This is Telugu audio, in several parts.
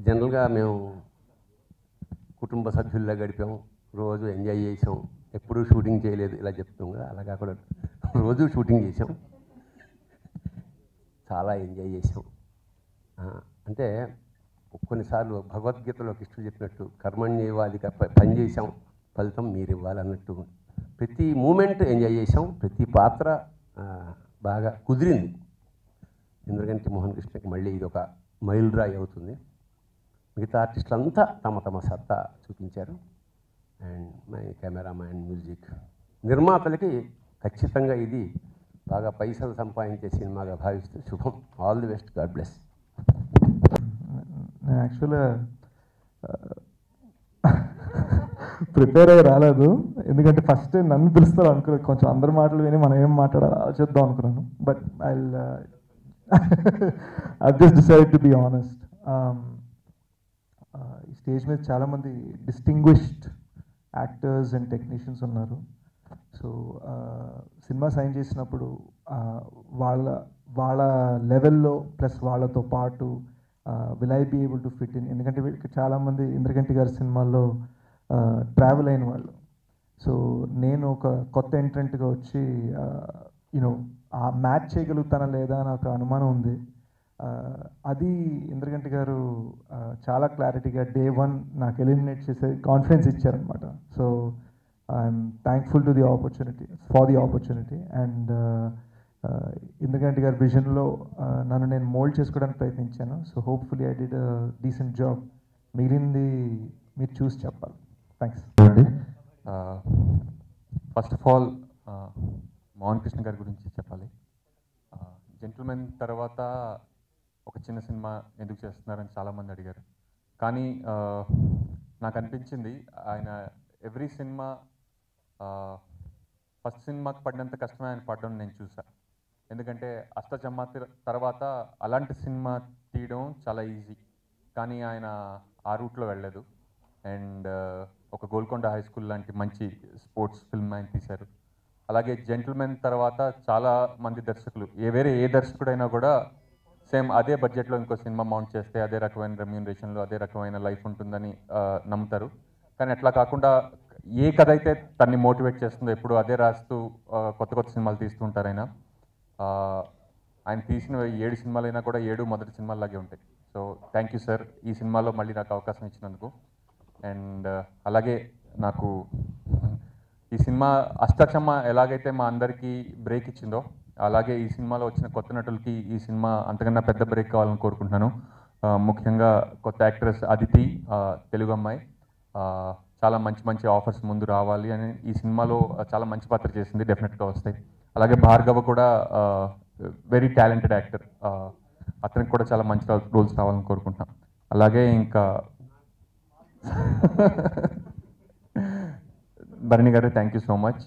జనరల్గా మేము కుటుంబ సభ్యుల్లా గడిపాం, రోజు ఎంజాయ్ చేసాం, ఎప్పుడూ షూటింగ్ చేయలేదు ఇలా చెప్తాం కదా, అలా కాకుండా రోజు షూటింగ్ చేసాం, చాలా ఎంజాయ్ చేసాం. అంటే కొన్నిసార్లు భగవద్గీతలో కృష్ణుడు చెప్పినట్టు కర్మణ్యేవాదిగా పని చేసాం, ఫలితం మీరు ఇవ్వాలన్నట్టు ప్రతి మూమెంట్ ఎంజాయ్ చేసాం. ప్రతి పాత్ర బాగా కుదిరింది. ఇంద్రగంటి మోహన్ కృష్ణకి మళ్ళీ ఇది ఒక మైల్ రాయి అవుతుంది. మిగతా ఆర్టిస్టులంతా తమ తమ సత్తా చూపించారు. అండ్ మై కెమెరామ్యాన్, మ్యూజిక్, నిర్మాతలకి ఖచ్చితంగా ఇది బాగా పైసలు సంపాదించే సినిమాగా భావిస్తూ శుభం. All the best. God bless. నేను యాక్చువల్గా ప్రిపేర్ అయ్యి రాలేదు, ఎందుకంటే ఫస్ట్ నన్ను పిలుస్తారు అనుకున్నాను. కొంచెం అందరి మాటలు విని మనం ఏం మాట్లాడాలో ఆలోచిద్దాం అనుకున్నాను. But I just decide to be honest. ఈ స్టేజ్ మీద చాలామంది డిస్టింగ్విష్డ్ యాక్టర్స్ అండ్ టెక్నీషియన్స్ ఉన్నారు. సో సినిమా సైన్ చేసినప్పుడు వాళ్ళ లెవెల్లో ప్లస్ వాళ్ళతో పాటు will I be able to fit in. ఎందుకంటే వీళ్ళకి చాలామంది ఇంద్రగంటి గారి సినిమాల్లో ట్రావెల్ అయిన వాళ్ళు. సో నేను ఒక కొత్త ఎంట్రెంట్గా వచ్చి యూనో ఆ మ్యాచ్ చేయగలుగుతానా లేదా అని ఒక అనుమానం ఉంది. అది ఇంద్రగంటి గారు చాలా క్లారిటీగా డే 1 నాకు ఎలిమినేట్ చేసే కాన్ఫిడెన్స్ ఇచ్చారనమాట. So I'm thankful to the opportunity, for the opportunity. And Indraganti గారి విజన్లో నన్ను నేను మోల్డ్ చేసుకోవడానికి ప్రయత్నించాను. So hopefully I did a decent job. మిగిలింది మీరు చూసి చెప్పాలి. థ్యాంక్స్ అండి. First of all Mohan Krishna గారి గురించి చెప్పాలి. జెంటిల్మెన్ తర్వాత ఒక చిన్న సినిమా ఎందుకు చేస్తున్నారని చాలామంది అడిగారు. కానీ నాకు అనిపించింది ఆయన ఎవ్రీ సినిమా ఫస్ట్ సినిమాకి పడినంత కష్టమే ఆయన పడడం నేను చూసాను. ఎందుకంటే అష్టచమ్మ తర్వాత అలాంటి సినిమా తీయడం చాలా ఈజీ, కానీ ఆయన ఆ రూట్లో వెళ్ళలేదు. అండ్ ఒక గోల్కొండ హై స్కూల్ లాంటి మంచి స్పోర్ట్స్ ఫిల్మ్ ఆయన తీశారు. అలాగే జెంటిల్మెన్ తర్వాత చాలా మంది దర్శకులు వేరే ఏ దర్శకుడైనా కూడా సేమ్ అదే బడ్జెట్లో ఇంకో సినిమా మౌంట్ చేస్తే అదే రకమైన రెమ్యూనరేషన్లో అదే రకమైన లైఫ్ ఉంటుందని నమ్ముతారు. కానీ అట్లా కాకుండా ఏ కథ అయితే తన్ని మోటివేట్ చేస్తుందో ఎప్పుడు అదే రాస్తూ కొత్త కొత్త సినిమాలు తీస్తూ ఉంటారు ఆయన. ఆయన తీసిన 7 సినిమాలైనా కూడా 7 మొదటి సినిమాలాగే ఉంటాయి. సో థ్యాంక్ యూ సార్, ఈ సినిమాలో మళ్ళీ నాకు అవకాశం ఇచ్చినందుకు. అండ్ అలాగే నాకు ఈ సినిమా అష్టాచమ్మ ఎలాగైతే మా అందరికీ బ్రేక్ ఇచ్చిందో అలాగే ఈ సినిమాలో వచ్చిన కొత్త నటులకి ఈ సినిమా అంతకన్నా పెద్ద బ్రేక్ కావాలని కోరుకుంటున్నాను. ముఖ్యంగా కొత్త యాక్ట్రెస్ అదితి, తెలుగు అమ్మాయి, చాలా మంచి మంచి ఆఫర్స్ ముందు రావాలి అని ఈ సినిమాలో చాలా మంచి పాత్ర చేసింది, డెఫినెట్గా వస్తాయి. అలాగే భార్గవ కూడా వెరీ టాలెంటెడ్ యాక్టర్, అతనికి కూడా చాలా మంచి రోల్స్ రావాలని కోరుకుంటున్నాను. అలాగే ఇంకా Bharani garu thank you so much,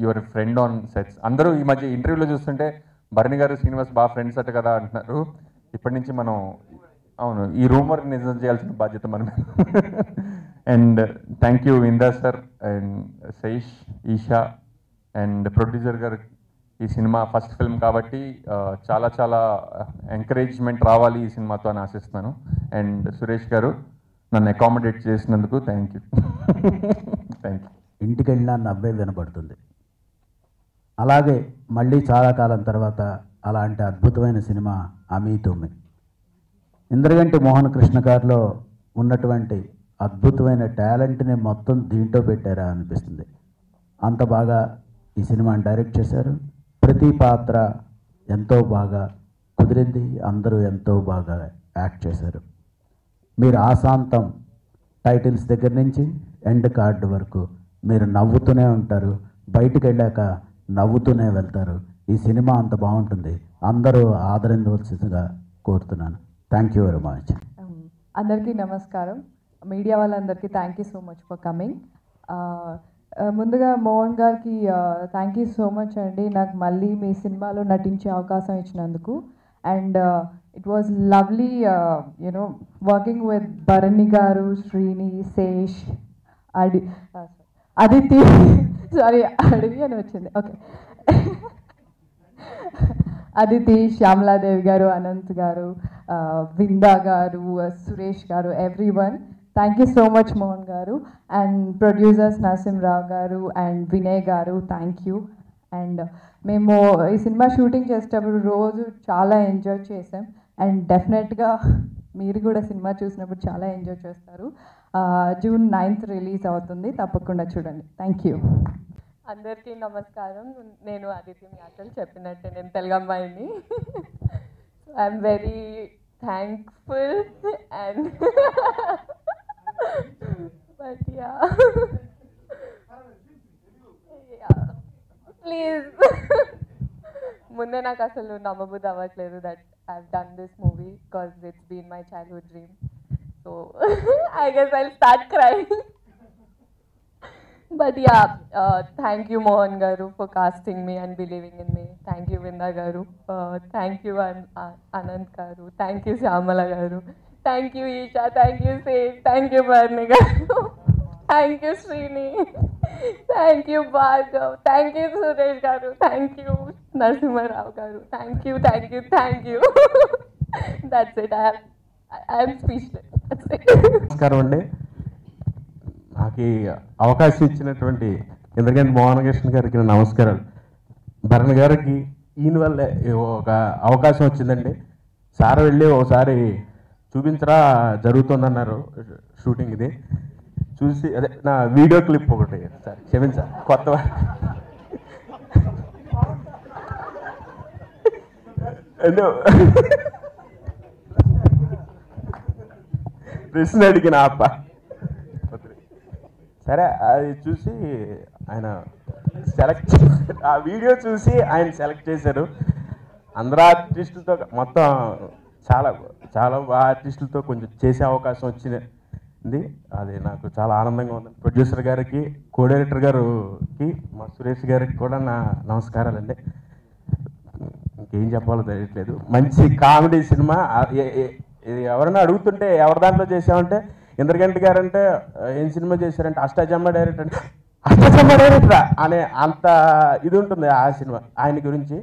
your friend on sets. అందరూ ఈ మధ్య ఇంటర్వ్యూలో చూస్తుంటే భరణి గారు శ్రీనివాస్ బాగా ఫ్రెండ్స్ అట కదా అంటున్నారు. ఇప్పటి నుంచి మనం అవును ఈ రూమర్ నిజం చేయాల్సిన బాధ్యత మనమే. అండ్ థ్యాంక్ యూ ఇందా సార్ అండ్ సైష్, ఈషా అండ్ ప్రొడ్యూసర్ గారు. ఈ సినిమా ఫస్ట్ ఫిల్మ్ కాబట్టి చాలా చాలా ఎంకరేజ్మెంట్ రావాలి ఈ సినిమాతో అని ఆశిస్తున్నాను. అండ్ సురేష్ గారు నన్ను అకామిడేట్ చేసినందుకు థ్యాంక్ యూ. Thank you. ఇంటికి వెళ్ళినా నవ్వే వినపడుతుంది. అలాగే మళ్ళీ చాలా కాలం తర్వాత అలాంటి అద్భుతమైన సినిమా అమీ తుమ్మి. ఇంద్రగంటి మోహన్ కృష్ణ గారిలో ఉన్నటువంటి అద్భుతమైన టాలెంట్ని మొత్తం దీంట్లో పెట్టారా అనిపిస్తుంది. అంత బాగా ఈ సినిమాని డైరెక్ట్ చేశారు. ప్రతి పాత్ర ఎంతో బాగా కుదిరింది, అందరూ ఎంతో బాగా యాక్ట్ చేశారు. మీరు ఆశాంతం టైటిల్స్ దగ్గర నుంచి ఎండ్ కార్డు వరకు మీరు నవ్వుతూనే ఉంటారు, బయటికి వెళ్ళాక నవ్వుతూనే వెళ్తారు. ఈ సినిమా అంత బాగుంటుంది, అందరూ ఆదరించవలసిందిగా కోరుతున్నాను. Thank you very much. అందరికీ నమస్కారం. మీడియా వాళ్ళందరికీ thank you so much for coming. ముందుగా మోహన్ గారికి థ్యాంక్ యూ సో మచ్ అండి, నాకు మళ్ళీ మీ సినిమాలో నటించే అవకాశం ఇచ్చినందుకు. And it was lovely you know working with Bharani garu, Srini, Sesh, Aditi sorry అడిగి అని వచ్చింది. ఓకే అదితి, శ్యామలాదేవి గారు, అనంత్ గారు, విందా గారు, సురేష్ గారు, everyone. Thank you so much Mohan గారు. అండ్ ప్రొడ్యూసర్స్ నరసింహరావు గారు అండ్ వినయ్ గారు, థ్యాంక్ యూ. అండ్ మేము ఈ సినిమా షూటింగ్ చేసేటప్పుడు రోజు చాలా ఎంజాయ్ చేసాం. అండ్ డెఫినెట్గా మీరు కూడా సినిమా చూసినప్పుడు చాలా ఎంజాయ్ చేస్తారు. June 9th రిలీజ్ అవుతుంది, తప్పకుండా చూడండి. Thank you. అందరికీ నమస్కారం. నేను అదితి, మీ అసలు చెప్పినట్టే నేను తెలుగు అమ్మాయిని. I'm very thankful and but yeah please ముందే నాకు అసలు నమ్మబుద్ధి అవ్వట్లేదు that I done this movie because it's been my childhood dream. So I guess I'll start crying. But yeah, thank you Mohan Garu for casting me and believing in me. Thank you Vinda Garu. Thank you Anant Garu. Thank you Shyamala Garu. Thank you Isha. Thank you Seth. Thank you Barni Garu. Thank you Srini. Thank you Bhargav. Thank you Suresh Garu. Thank you Narasimha Rao Garu. Thank you, thank you, thank you. That's it. I am speechless. That's it. నమస్కారం అండి. నాకు అవకాశం ఇచ్చినటువంటి ఇంద్రగంటి మోహన్ కృష్ణ గారికి నమస్కారాలు. భరణ్ గారికి ఈయన వల్ల ఒక అవకాశం వచ్చిందండి. సార్ వెళ్ళి ఒకసారి చూపించరా జరుగుతుందన్నారు షూటింగ్. ఇది చూసి అదే నా వీడియో క్లిప్ ఒకటి సార్ క్షమించాలి కొత్త ప్రశ్న అడిగిన అప్ప సరే అది చూసి ఆయన సెలెక్ట్ ఆ వీడియో చూసి ఆయన సెలెక్ట్ చేశారు. అందరు ఆర్టిస్టులతో మొత్తం చాలా చాలా ఆర్టిస్టులతో కొంచెం చేసే అవకాశం వచ్చింది. అది నాకు చాలా ఆనందంగా ఉంది. ప్రొడ్యూసర్ గారికి, కో డైరెక్టర్ గారికి, మా సురేష్ గారికి కూడా నా నమస్కారాలండి. ఇంకేం చెప్పాలో తెలియట్లేదు. మంచి కామెడీ సినిమా. ఎవరైనా అడుగుతుంటే ఎవరి దాంట్లో చేసామంటే ఇంద్రగంటి గారు అంటే ఏం సినిమా చేశారంటే అష్టాచమ్మ డైరెక్టర్ అంటే అష్టాచమ్మ డైరెక్టరా అనే అంత ఇది ఉంటుంది ఆ సినిమా. ఆయన గురించి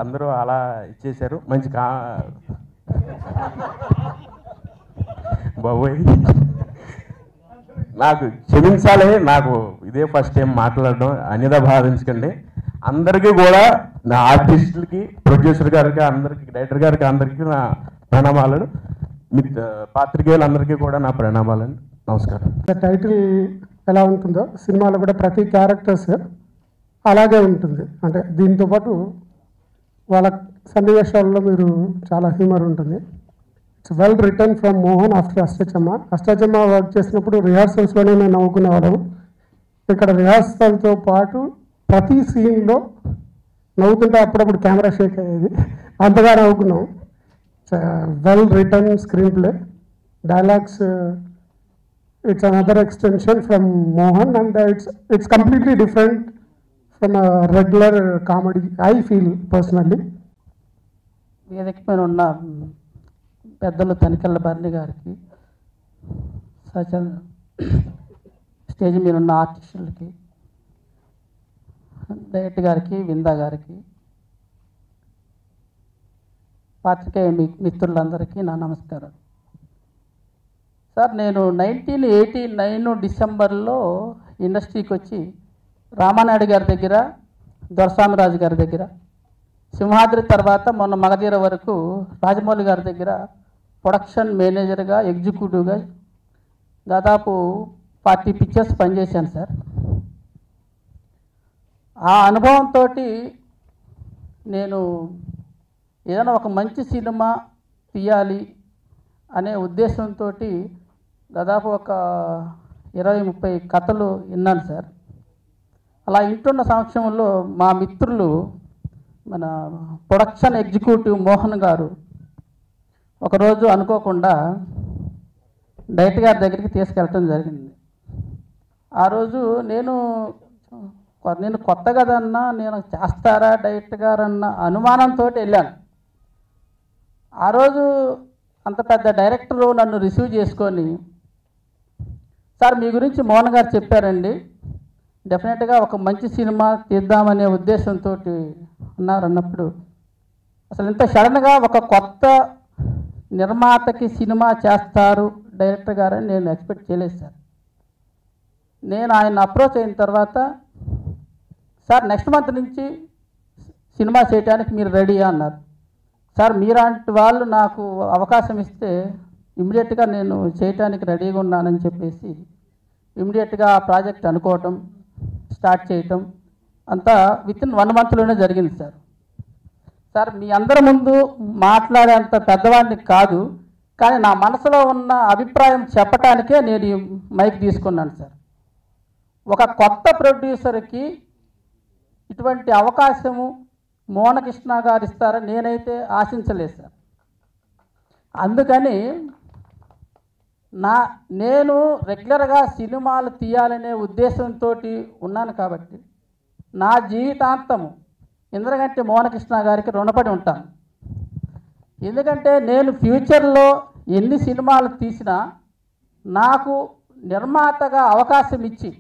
అందరూ అలా ఇచ్చేశారు. మంచి బాబోయ్ నాకు క్షమించాలి, నాకు ఇదే ఫస్ట్ టైం మాట్లాడడం, అన్యదా భావించకండి. అందరికీ కూడా నా ఆర్టిస్టులకి, ప్రొడ్యూసర్ గారికి, అందరికి, డైరెక్టర్ గారికి అందరికీ నా ప్రణామాలు. పాత్రికేయులందరికీ కూడా నా ప్రణామాలండి. నమస్కారం. టైటిల్ ఎలా ఉంటుందో సినిమాలో కూడా ప్రతి క్యారెక్టర్స్ అలాగే ఉంటుంది. అంటే దీంతో పాటు వాళ్ళ సన్నివేశాల్లో మీరు చాలా హ్యూమర్ ఉంటుంది. It's well return from Mohan after Ashtachamma. Ashtachamma work చేసినప్పుడు రిహార్సల్స్లోనే నేను నవ్వుకునేవాళ్ళం. ఇక్కడ రిహార్సల్తో పాటు ప్రతి సీన్లో నవ్వుతుంటే అప్పుడప్పుడు కెమెరా షేక్ అయ్యేది, అంతగా నవ్వుకున్నాం. Well written screenplay, dialogues it's another extension from Mohan and it's completely different from regular comedy I feel personally. వేదిక పైన ఉన్న పెద్దలు తనికెళ్ళ భరణి గారికి, స్టేజ్ మీద ఉన్న ఆర్టిస్టులకి, డైరెక్టర్ గారికి, విందా గారికి, పాత్రికేయ మిత్రులందరికీ నా నమస్కారం. సార్, నేను 1989 డిసెంబర్లో ఇండస్ట్రీకి వచ్చి రామానాయుడు గారి దగ్గర, దొరస్వామిరాజు గారి దగ్గర, సింహాద్రి తర్వాత మొన్న మగధీర వరకు రాజమౌళి గారి దగ్గర ప్రొడక్షన్ మేనేజర్గా, ఎగ్జిక్యూటివ్గా దాదాపు 40 పిక్చర్స్ పనిచేశాను సార్. ఆ అనుభవంతో నేను ఏదైనా ఒక మంచి సినిమా తీయాలి అనే ఉద్దేశంతో దాదాపు ఒక 20-30 కథలు విన్నాను సార్. అలా వింటున్న సమక్షంలో మా మిత్రులు, మన ప్రొడక్షన్ ఎగ్జిక్యూటివ్ మోహన్ గారు ఒకరోజు అనుకోకుండా డైరెక్టర్ గారి దగ్గరికి తీసుకెళ్ళటం జరిగింది. ఆ రోజు నేను కొత్త కదన్నా, నేను చేస్తారా డైరెక్టర్ గారు అన్న అనుమానంతో వెళ్ళాను. ఆ రోజు అంత పెద్ద డైరెక్టరు నన్ను రిసీవ్ చేసుకొని, సార్ మీ గురించి మోహన్ గారు చెప్పారండి, డెఫినెట్గా ఒక మంచి సినిమా తీద్దామనే ఉద్దేశంతో అన్నప్పుడు అసలు ఇంత సడన్గా ఒక కొత్త నిర్మాతకి సినిమా చేస్తారు డైరెక్టర్ గారు అని నేను ఎక్స్పెక్ట్ చేయలేదు సార్. నేను ఆయన అప్రోచ్ అయిన తర్వాత, సార్ నెక్స్ట్ మంత్ నుంచి సినిమా చేయడానికి మీరు రెడీ అన్నారు. సార్ మీలాంటి వాళ్ళు నాకు అవకాశం ఇస్తే ఇమ్మీడియట్గా నేను చేయటానికి రెడీగా ఉన్నానని చెప్పేసి ఇమ్మీడియట్గా ఆ ప్రాజెక్ట్ అనుకోవటం, స్టార్ట్ చేయటం అంతా వితిన్ 1 మంత్లోనే జరిగింది సార్. సార్ మీ అందరి ముందు మాట్లాడేంత పెద్దవాడిని కాదు, కానీ నా మనసులో ఉన్న అభిప్రాయం చెప్పటానికే నేను ఈ మైక్ తీసుకున్నాను సార్. ఒక కొత్త ప్రొడ్యూసర్కి ఇటువంటి అవకాశము మోహనకృష్ణ గారు ఇస్తారని నేనైతే ఆశించలేదు సార్. అందుకని నేను రెగ్యులర్గా సినిమాలు తీయాలనే ఉద్దేశంతో ఉన్నాను కాబట్టి నా జీవితాంతము ఇంద్రగంటి మోహనకృష్ణ గారికి రుణపడి ఉంటాను. ఎందుకంటే నేను ఫ్యూచర్లో ఎన్ని సినిమాలు తీసినా నాకు నిర్మాతగా అవకాశం ఇచ్చి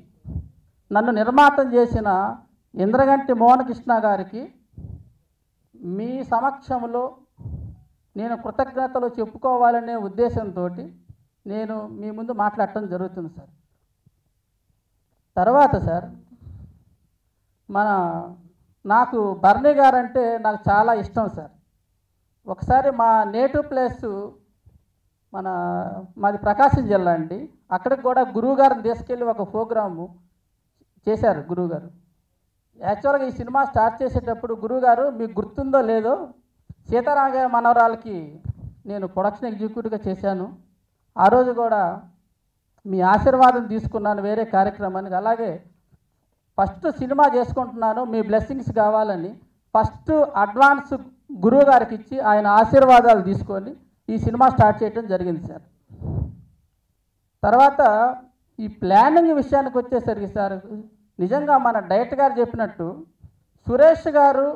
నన్ను నిర్మాతం చేసిన ఇంద్రగంటి మోహనకృష్ణ గారికి మీ సమక్షంలో నేను కృతజ్ఞతలు చెప్పుకోవాలనే ఉద్దేశంతో నేను మీ ముందు మాట్లాడటం జరుగుతుంది సార్. తర్వాత సార్ నాకు బర్నీ గారు అంటే నాకు చాలా ఇష్టం సార్. ఒకసారి మా నేటివ్ ప్లేస్ మాది ప్రకాశం జిల్లా అండి. అక్కడికి కూడా గురువుగారిని తీసుకెళ్ళి ఒక ప్రోగ్రాము చేశారు గురువుగారు. యాక్చువల్గా ఈ సినిమా స్టార్ట్ చేసేటప్పుడు గురువుగారు మీకు గుర్తుందో లేదో సీతారామయ్య మనవరాలకి నేను ప్రొడక్షన్ ఎగ్జిక్యూటివ్గా చేశాను. ఆ రోజు కూడా మీ ఆశీర్వాదం తీసుకున్నాను వేరే కార్యక్రమానికి. అలాగే ఫస్ట్ సినిమా చేసుకుంటున్నాను, మీ బ్లెస్సింగ్స్ కావాలని ఫస్ట్ అడ్వాన్స్ గురువు గారికి ఇచ్చి ఆయన ఆశీర్వాదాలు తీసుకొని ఈ సినిమా స్టార్ట్ చేయడం జరిగింది సార్. తర్వాత ఈ ప్లానింగ్ విషయానికి వచ్చేసరికి సార్ నిజంగా మన డైరెక్టర్ గారు చెప్పినట్టు సురేష్ గారు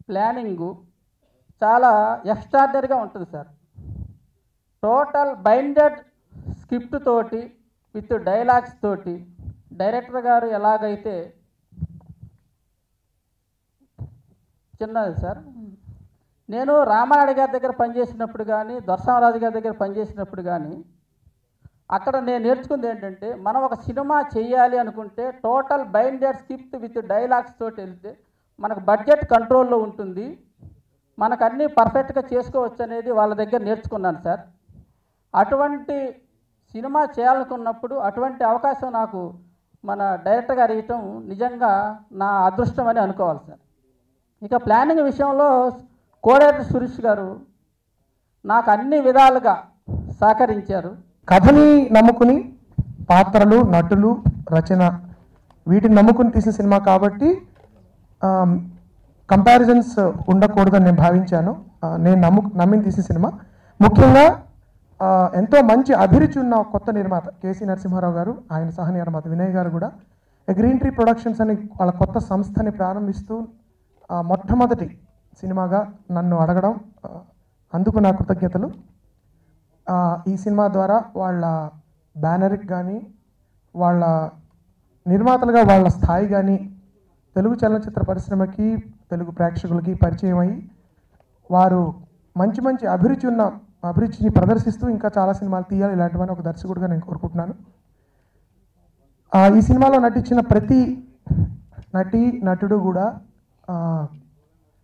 ప్లానింగు చాలా ఎక్స్ట్రాడినరీగా ఉంటుంది సార్. టోటల్ బైండెడ్ స్క్రిప్ట్ తోటి విత్ డైలాగ్స్ తోటి డైరెక్టర్ గారు ఎలాగైతే చిన్నది సార్. నేను రామానాయుడు గారి దగ్గర పనిచేసినప్పుడు కానీ దొరసామరాజు గారి దగ్గర పనిచేసినప్పుడు కానీ అక్కడ నేను నేర్చుకుంది ఏంటంటే మనం ఒక సినిమా చేయాలి అనుకుంటే total binded script with dialogues తోటి వెళ్తే మనకు బడ్జెట్ కంట్రోల్లో ఉంటుంది, మనకు అన్నీ పర్ఫెక్ట్గా చేసుకోవచ్చు అనేది వాళ్ళ దగ్గర నేర్చుకున్నాను సార్. అటువంటి సినిమా చేయాలనుకున్నప్పుడు అటువంటి అవకాశం నాకు మన డైరెక్టర్ గారు ఇవ్వటం నిజంగా నా అదృష్టం అని అనుకోవాలి సార్. ఇక ప్లానింగ్ విషయంలో కోడేటి సురేష్ గారు నాకు అన్ని విధాలుగా సహకరించారు. కథని నమ్ముకుని పాత్రలు, నటులు, రచన వీటిని నమ్ముకుని తీసిన సినిమా కాబట్టి కంపారిజన్స్ ఉండకూడదని నేను భావించాను. నేను నమ్మిని తీసిన సినిమా. ముఖ్యంగా ఎంతో మంచి అభిరుచి ఉన్న కొత్త నిర్మాత కేసీ నరసింహారావు గారు, ఆయన సహ నిర్మాత వినయ్ గారు కూడా గ్రీన్ ట్రీ ప్రొడక్షన్స్ అని వాళ్ళ కొత్త సంస్థని ప్రారంభిస్తూ మొట్టమొదటి సినిమాగా నన్ను అడగడం అందుకు నా కృతజ్ఞతలు. ఈ సినిమా ద్వారా వాళ్ళ బ్యానర్కి కానీ వాళ్ళ నిర్మాతలుగా వాళ్ళ స్థాయి కానీ తెలుగు చలనచిత్ర పరిశ్రమకి, తెలుగు ప్రేక్షకులకి పరిచయం అయ్యి వారు మంచి మంచి అభిరుచిని ప్రదర్శిస్తూ ఇంకా చాలా సినిమాలు తీయాలి ఇలాంటివని ఒక దర్శకుడిగా నేను కోరుకుంటున్నాను. ఈ సినిమాలో నటించిన ప్రతి నటుడు కూడా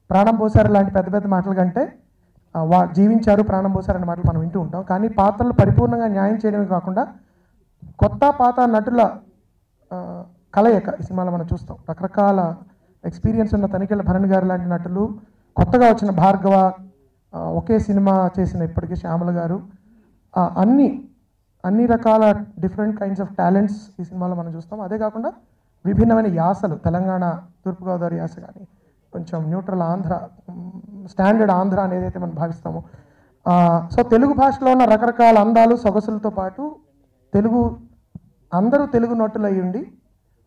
ప్రాణం పోసారు లాంటి పెద్ద పెద్ద మాటల కంటే జీవించారు, ప్రాణం పోసారు అనే మాటలు మనం వింటూ ఉంటాం. కానీ పాత్రలు పరిపూర్ణంగా న్యాయం చేయడమే కాకుండా కొత్త పాత నటుల కలయిక ఈ సినిమాలో మనం చూస్తాం. రకరకాల ఎక్స్పీరియన్స్ ఉన్న తనికెళ్ళ భరణ్ గారు లాంటి నటులు, కొత్తగా వచ్చిన భార్గవ, ఒకే సినిమా చేసిన ఇప్పటికే శ్యామల గారు, అన్ని రకాల డిఫరెంట్ కైండ్స్ ఆఫ్ టాలెంట్స్ ఈ సినిమాలో మనం చూస్తాం. అదే కాకుండా విభిన్నమైన యాసలు, తెలంగాణ, తూర్పుగోదావరి యాస కానీ కొంచెం న్యూట్రల్ ఆంధ్ర, స్టాండర్డ్ ఆంధ్ర అని ఏదైతే మనం భావిస్తామో. సో తెలుగు భాషలో ఉన్న రకరకాల అందాలు, సొగసులతో పాటు అందరూ తెలుగు నటులు అయ్యి ఉండి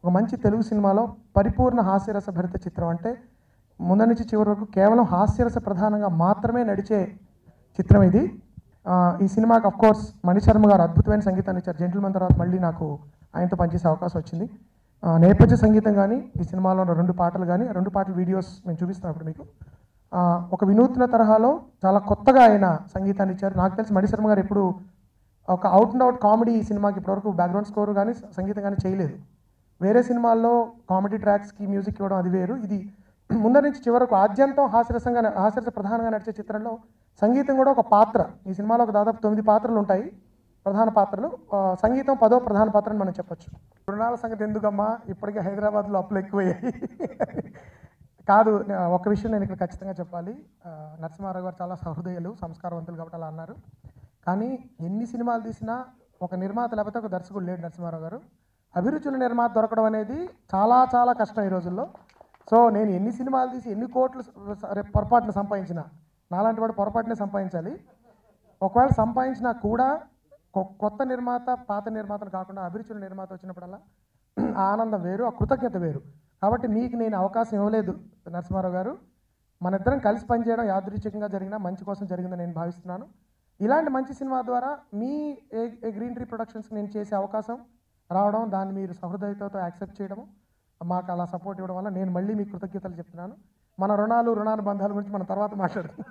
ఒక మంచి తెలుగు సినిమాలో పరిపూర్ణ హాస్యరస భరిత చిత్రం. అంటే ముందు నుంచి చివరి వరకు కేవలం హాస్యరస ప్రధానంగా మాత్రమే నడిచే చిత్రం ఇది. ఈ సినిమాకి అఫ్కోర్స్ మణిశర్మ గారు అద్భుతమైన సంగీతాన్ని ఇచ్చారు. జెంటిల్మెన్ తర్వాత మళ్ళీ నాకు ఆయనతో పనిచేసే అవకాశం వచ్చింది. నేపథ్య సంగీతం కానీ ఈ సినిమాలో ఉన్న 2 పాటలు కానీ 2 పాటల వీడియోస్ నేను చూపిస్తాను ఇప్పుడు మీకు. ఒక వినూత్న తరహాలో చాలా కొత్తగా ఆయన సంగీతాన్ని ఇచ్చారు. నాకు తెలిసి మణిశర్మ గారు ఎప్పుడు ఒక అవుట్ అండ్ అవుట్ కామెడీ ఈ సినిమాకి ఇప్పటివరకు బ్యాక్గ్రౌండ్ స్కోర్ కానీ సంగీతం కానీ చేయలేదు. వేరే సినిమాల్లో కామెడీ ట్రాక్స్కి మ్యూజిక్ ఇవ్వడం అది వేరు. ఇది ముందర నుంచి చివరకు ఆద్యంతం హాస్యరస ప్రధానంగా నడిచే చిత్రంలో సంగీతం కూడా ఒక పాత్ర. ఈ సినిమాలో ఒక దాదాపు 9 పాత్రలు ఉంటాయి, ప్రధాన పాత్రలు. సంగీతం 10వ ప్రధాన పాత్ర అని మనం చెప్పొచ్చు. రుణాల సంగతి ఎందుకమ్మా, ఇప్పటికే హైదరాబాద్లో అప్పులు ఎక్కువయ్యాయి. కాదు, ఒక విషయం నేను ఇక్కడ ఖచ్చితంగా చెప్పాలి. నరసింహారావు గారు చాలా సహృదయులు, సంస్కారవంతులు కాబట్టి అలా అన్నారు. కానీ ఎన్ని సినిమాలు తీసినా ఒక నిర్మాత లేకపోతే ఒక దర్శకుడు లేడు నరసింహారావు గారు. అభిరుచుల నిర్మాత దొరకడం అనేది చాలా చాలా కష్టం ఈ రోజుల్లో. సో నేను ఎన్ని సినిమాలు తీసి ఎన్ని కోట్లు పొరపాటున సంపాదించినా, నాలాంటి వాడు పొరపాటునే సంపాదించాలి. ఒకవేళ సంపాదించినా కూడా కొత్త నిర్మాత పాత నిర్మాతలు కాకుండా అభిరుచుల నిర్మాత వచ్చినప్పుడల్లా ఆ ఆనందం వేరు, ఆ కృతజ్ఞత వేరు. కాబట్టి మీకు నేను అవకాశం ఇవ్వలేదు నరసింహారావు గారు. మన ఇద్దరం కలిసి పనిచేయడం యాదృచ్ఛికంగా జరిగిన మంచి కోసం జరిగిందని నేను భావిస్తున్నాను. ఇలాంటి మంచి సినిమా ద్వారా మీ గ్రీన్ ట్రీ ప్రొడక్షన్స్కి నేను చేసే అవకాశం రావడం, దాన్ని మీరు సహృదయతతో యాక్సెప్ట్ చేయడము, మాకు అలా సపోర్ట్ ఇవ్వడం వల్ల నేను మళ్ళీ మీకు కృతజ్ఞతలు చెప్తున్నాను. మన రుణానుబంధాల గురించి మనం తర్వాత మాట్లాడుతున్నాం.